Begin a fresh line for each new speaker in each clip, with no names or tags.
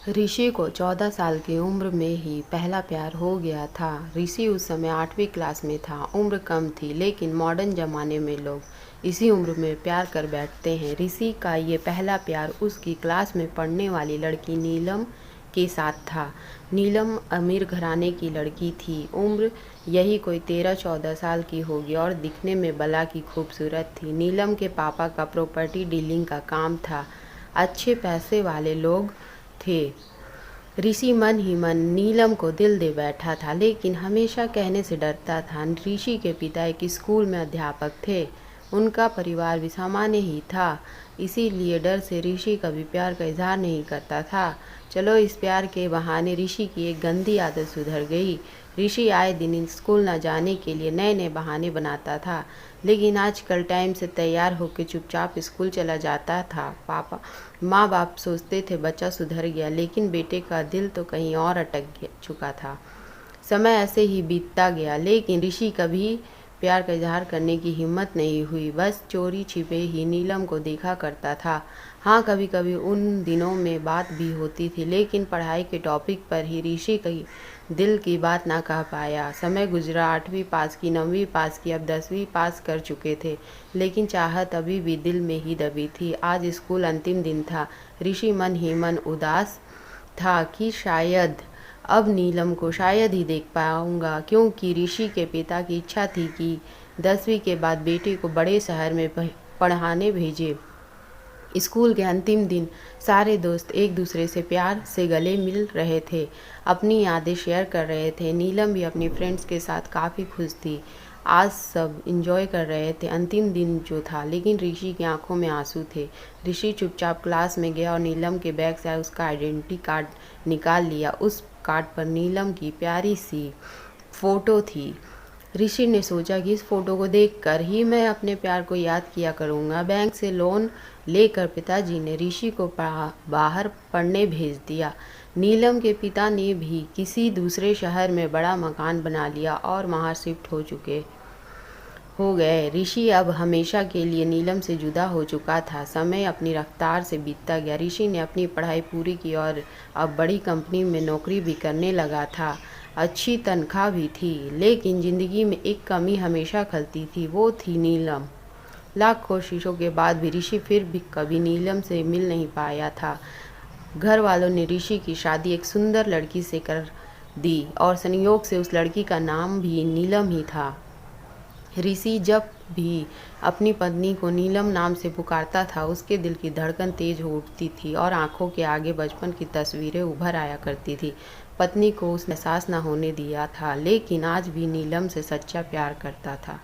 ऋषि को 14 साल की उम्र में ही पहला प्यार हो गया था। ऋषि उस समय 8वीं क्लास में था। उम्र कम थी, लेकिन मॉडर्न ज़माने में लोग इसी उम्र में प्यार कर बैठते हैं। ऋषि का ये पहला प्यार उसकी क्लास में पढ़ने वाली लड़की नीलम के साथ था। नीलम अमीर घराने की लड़की थी। उम्र यही कोई 13-14 साल की होगी और दिखने में बला की खूबसूरत थी। नीलम के पापा का प्रॉपर्टी डीलिंग का काम था। अच्छे पैसे वाले लोग थे। ऋषि मन ही मन नीलम को दिल दे बैठा था, लेकिन हमेशा कहने से डरता था। ऋषि के पिता एक स्कूल में अध्यापक थे। उनका परिवार भी सामान्य ही था, इसीलिए डर से ऋषि कभी प्यार का इजहार नहीं करता था। चलो, इस प्यार के बहाने ऋषि की एक गंदी आदत सुधर गई। ऋषि आए दिन स्कूल न जाने के लिए नए नए बहाने बनाता था, लेकिन आजकल टाइम से तैयार होकर चुपचाप स्कूल चला जाता था। माँ बाप सोचते थे बच्चा सुधर गया, लेकिन बेटे का दिल तो कहीं और अटक चुका था। समय ऐसे ही बीतता गया, लेकिन ऋषि कभी प्यार का इजहार करने की हिम्मत नहीं हुई। बस चोरी छिपे ही नीलम को देखा करता था। हाँ, कभी कभी उन दिनों में बात भी होती थी, लेकिन पढ़ाई के टॉपिक पर ही ऋषि की दिल की बात ना कह पाया। समय गुजरा, 8वीं पास की, 9वीं पास की, अब 10वीं पास कर चुके थे, लेकिन चाहत अभी भी दिल में ही दबी थी। आज स्कूल अंतिम दिन था। ऋषि मन ही मन उदास था कि शायद अब नीलम को शायद ही देख पाऊंगा, क्योंकि ऋषि के पिता की इच्छा थी कि 10वीं के बाद बेटे को बड़े शहर में पढ़ाने भेजे। स्कूल के अंतिम दिन सारे दोस्त एक दूसरे से प्यार से गले मिल रहे थे, अपनी यादें शेयर कर रहे थे। नीलम भी अपनी फ्रेंड्स के साथ काफ़ी खुश थी। आज सब इंजॉय कर रहे थे अंतिम दिन जो था, लेकिन ऋषि की आंखों में आंसू थे। ऋषि चुपचाप क्लास में गया और नीलम के बैग से उसका आइडेंटिटी कार्ड निकाल लिया। उस कार्ड पर नीलम की प्यारी सी फोटो थी। ऋषि ने सोचा कि इस फोटो को देखकर ही मैं अपने प्यार को याद किया करूँगा। बैंक से लोन लेकर पिताजी ने ऋषि को बाहर पढ़ने भेज दिया। नीलम के पिता ने भी किसी दूसरे शहर में बड़ा मकान बना लिया और वहाँ शिफ्ट हो गए। ऋषि अब हमेशा के लिए नीलम से जुदा हो चुका था। समय अपनी रफ्तार से बीतता गया। ऋषि ने अपनी पढ़ाई पूरी की और अब बड़ी कंपनी में नौकरी भी करने लगा था। अच्छी तनख्वाह भी थी, लेकिन ज़िंदगी में एक कमी हमेशा खलती थी, वो थी नीलम। लाख कोशिशों के बाद भी ऋषि फिर भी कभी नीलम से मिल नहीं पाया था। घर वालों ने ऋषि की शादी एक सुंदर लड़की से कर दी और संयोग से उस लड़की का नाम भी नीलम ही था। ऋषि जब भी अपनी पत्नी को नीलम नाम से पुकारता था, उसके दिल की धड़कन तेज हो उठती थी और आंखों के आगे बचपन की तस्वीरें उभर आया करती थी। पत्नी को उसने एहसास न होने दिया था, लेकिन आज भी नीलम से सच्चा प्यार करता था।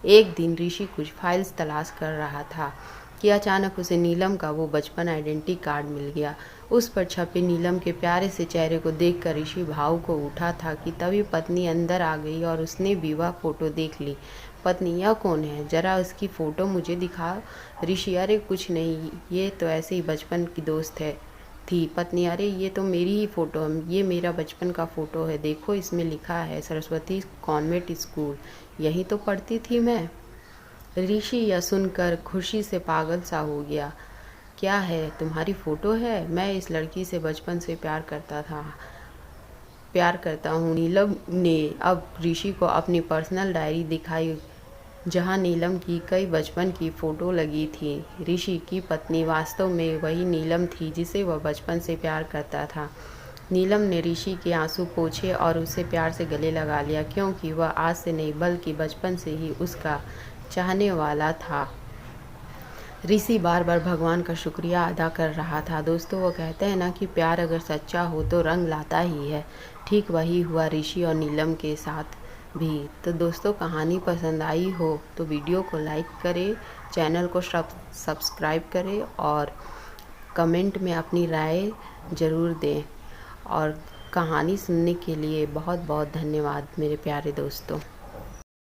एक दिन ऋषि कुछ फाइल्स तलाश कर रहा था कि अचानक उसे नीलम का वो बचपन आइडेंटिटी कार्ड मिल गया। उस पर छपे नीलम के प्यारे से चेहरे को देखकर ऋषि भाव को उठा था कि तभी पत्नी अंदर आ गई और उसने भी वह फोटो देख ली। पत्नी, यह कौन है? जरा उसकी फ़ोटो मुझे दिखा। ऋषि, अरे कुछ नहीं, ये तो ऐसे ही बचपन की दोस्त थी। पत्नी, अरे ये तो मेरी ही फ़ोटो है, ये मेरा बचपन का फ़ोटो है, देखो इसमें लिखा है सरस्वती कॉन्वेंट स्कूल, यही तो पढ़ती थी मैं। ऋषि यह सुनकर खुशी से पागल सा हो गया। क्या है, तुम्हारी फ़ोटो है? मैं इस लड़की से बचपन से प्यार करता हूँ। नीलम ने अब ऋषि को अपनी पर्सनल डायरी दिखाई, जहाँ नीलम की कई बचपन की फ़ोटो लगी थी। ऋषि की पत्नी वास्तव में वही नीलम थी जिसे वह बचपन से प्यार करता था। नीलम ने ऋषि के आंसू पोंछे और उसे प्यार से गले लगा लिया, क्योंकि वह आज से नहीं बल्कि बचपन से ही उसका चाहने वाला था। ऋषि बार बार भगवान का शुक्रिया अदा कर रहा था। दोस्तों, वो कहते हैं ना कि प्यार अगर सच्चा हो तो रंग लाता ही है। ठीक वही हुआ ऋषि और नीलम के साथ भी। तो दोस्तों, कहानी पसंद आई हो तो वीडियो को लाइक करें, चैनल को सब्सक्राइब करें और कमेंट में अपनी राय ज़रूर दें। और कहानी सुनने के लिए बहुत बहुत धन्यवाद मेरे प्यारे दोस्तों।